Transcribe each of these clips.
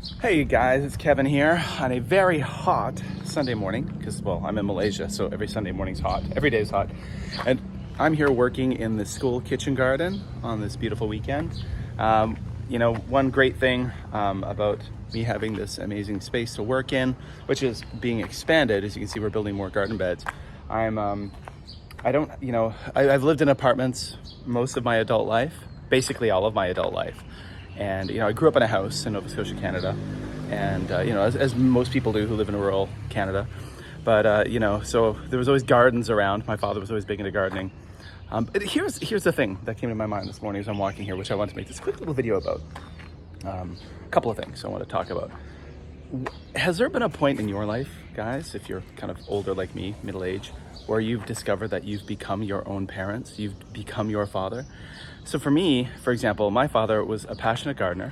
Hey guys, it's Kevin here on a very hot Sunday morning because, well, I'm in Malaysia, so every Sunday morning's hot. Every day is hot. And I'm here working in the school kitchen garden on this beautiful weekend. One great thing about me having this amazing space to work in, which is being expanded, as you can see, we're building more garden beds. I've lived in apartments most of my adult life, basically all of my adult life. And, I grew up in a house in Nova Scotia, Canada. And, as most people do who live in rural Canada. But, so there was always gardens around. My father was always big into gardening. Here's the thing that came to my mind this morning as I'm walking here, which I want to make this quick little video about. A couple of things I want to talk about. Has there been a point in your life, guys, if you're kind of older like me, middle age, where you've discovered that you've become your own parents, you've become your father? So for me, for example, my father was a passionate gardener.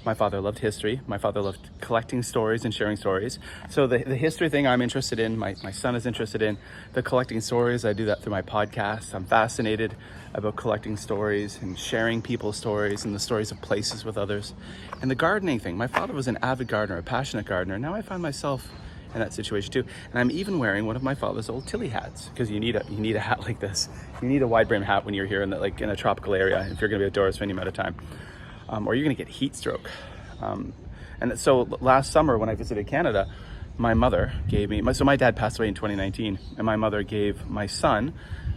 My father loved history. My father loved collecting stories and sharing stories. So the history thing I'm interested in, my son is interested in. The collecting stories, I do that through my podcast. I'm fascinated about collecting stories and sharing people's stories and the stories of places with others. And the gardening thing, my father was an avid gardener, a passionate gardener. Now I find myself in that situation too. And I'm even wearing one of my father's old Tilly hats, because you need a hat like this. You need a wide brim hat when you're here in a tropical area, if you're gonna be outdoors for any amount of time. Or you're gonna get heat stroke. And so last summer when I visited Canada, my mother gave me, so my dad passed away in 2019, and my mother gave my son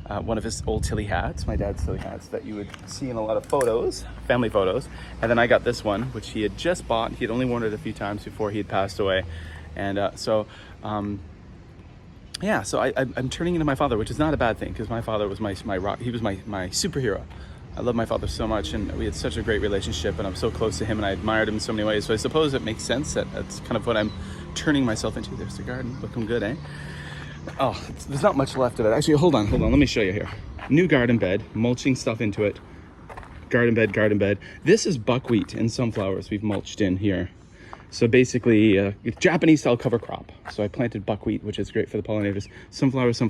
one of his old Tilly hats, my dad's Tilly hats that you would see in a lot of photos, family photos. And then I got this one, which he had just bought. He had only worn it a few times before he had passed away. And I'm turning into my father, which is not a bad thing, because my father was my rock. He was my superhero. I love my father so much, and we had such a great relationship, and I'm so close to him, and I admired him in so many ways. So I suppose it makes sense that that's kind of what I'm turning myself into. There's the garden, looking good, eh? Oh, there's not much left of it. Actually, hold on, let me show you here. New garden bed, mulching stuff into it. Garden bed. This is buckwheat and sunflowers we've mulched in here. So basically, Japanese style cover crop. So I planted buckwheat, which is great for the pollinators, sunflowers,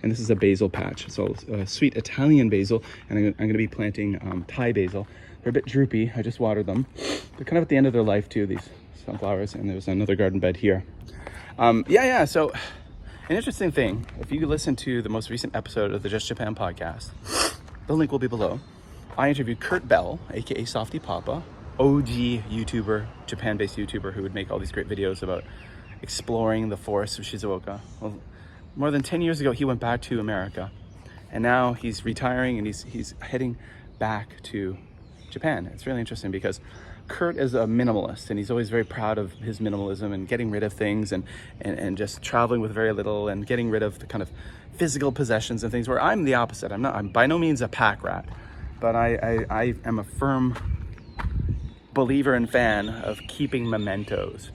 and this is a basil patch. So sweet Italian basil, and I'm going to be planting Thai basil. They're a bit droopy. I just watered them. They're kind of at the end of their life too, these sunflowers, and there's another garden bed here. So an interesting thing, if you listen to the most recent episode of the Just Japan podcast, the link will be below. I interviewed Kurt Bell, aka Softy Papa, OG YouTuber, Japan-based YouTuber who would make all these great videos about exploring the forests of Shizuoka. Well, more than 10 years ago, he went back to America, and now he's retiring and he's heading back to Japan. It's really interesting because Kurt is a minimalist, and he's always very proud of his minimalism and getting rid of things and just traveling with very little and getting rid of the kind of physical possessions and things, where I'm the opposite. I'm by no means a pack rat, but I am a firm believer and fan of keeping mementos,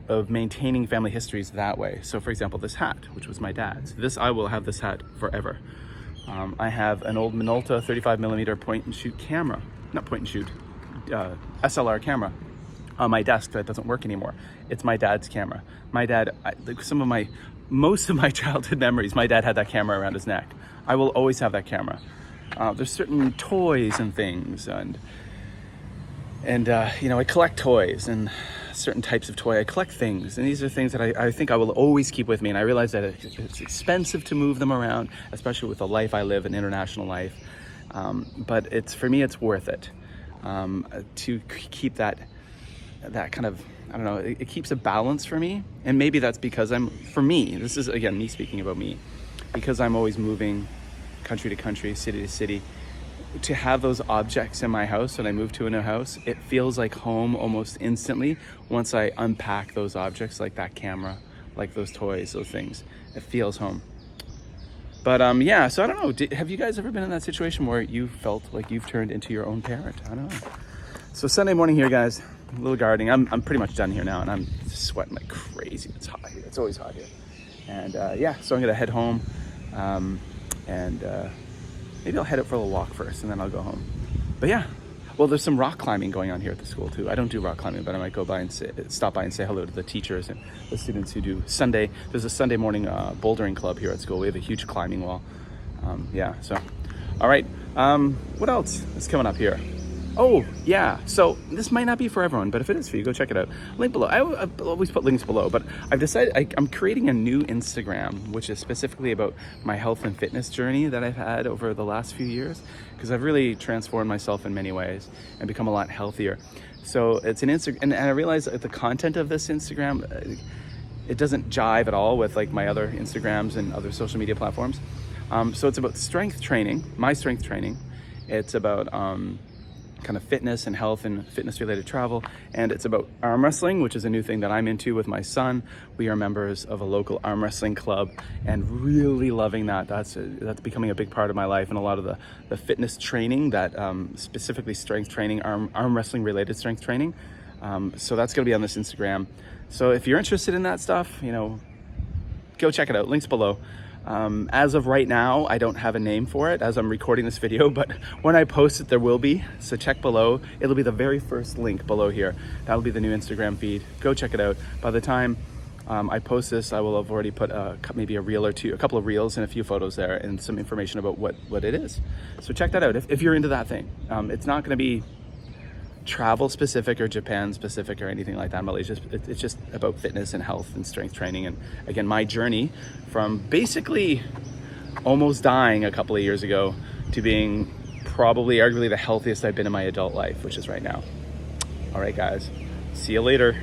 of maintaining family histories that way. So for example, this hat, which was my dad's, I will have this hat forever. I have an old Minolta 35mm point and shoot camera, not point and shoot, SLR camera on my desk that doesn't work anymore. It's my dad's camera. My dad, most of my childhood memories, my dad had that camera around his neck. I will always have that camera. There's certain toys and things, and I collect toys and certain types of toy. I collect things, and these are things that I think I will always keep with me. And I realize that it's expensive to move them around, especially with the life I live, an international life. But for me, it's worth it to keep that kind of, I don't know, it keeps a balance for me. And maybe that's because this is again me speaking about me, because I'm always moving country to country, city to city. To have those objects in my house when I move to a new house, it feels like home almost instantly once I unpack those objects, like that camera, like those toys, those things. It feels home. But so I don't know, have you guys ever been in that situation where you felt like you've turned into your own parent? I don't know. So Sunday morning here, guys, a little gardening. I'm pretty much done here now, and I'm sweating like crazy. It's hot here. It's always hot here. And so I'm gonna head home, maybe I'll head out for a little walk first, and then I'll go home. But there's some rock climbing going on here at the school too. I don't do rock climbing, but I might go by and stop by and say hello to the teachers and the students who do Sunday. There's a Sunday morning bouldering club here at school. We have a huge climbing wall. All right. What else is coming up here? Oh, yeah. So this might not be for everyone, but if it is for you, go check it out. Link below. I always put links below, but I've decided I'm creating a new Instagram, which is specifically about my health and fitness journey that I've had over the last few years, because I've really transformed myself in many ways and become a lot healthier. So it's an Instagram, and I realize that the content of this Instagram, it doesn't jive at all with like my other Instagrams and other social media platforms. So it's about strength training, my strength training. It's about kind of fitness and health and fitness related travel, and it's about arm wrestling, which is a new thing that I'm into with my son. We are members of a local arm wrestling club and really loving that. That's becoming a big part of my life, and a lot of the fitness training that specifically strength training, arm wrestling related strength training. So that's going to be on this Instagram. So if you're interested in that stuff, go check it out. Links below. As of right now, I don't have a name for it as I'm recording this video, but when I post it, there will be. So check below. It'll be the very first link below here. That'll be the new Instagram feed. Go check it out. By the time I post this, I will have already put maybe a reel or two, a couple of reels and a few photos there and some information about what it is. So check that out if you're into that thing. It's not going to be travel specific or Japan specific or anything like that. Malaysia, it's just about fitness and health and strength training. And again, my journey from basically almost dying a couple of years ago to being probably arguably the healthiest I've been in my adult life, which is right now. All right, guys, see you later.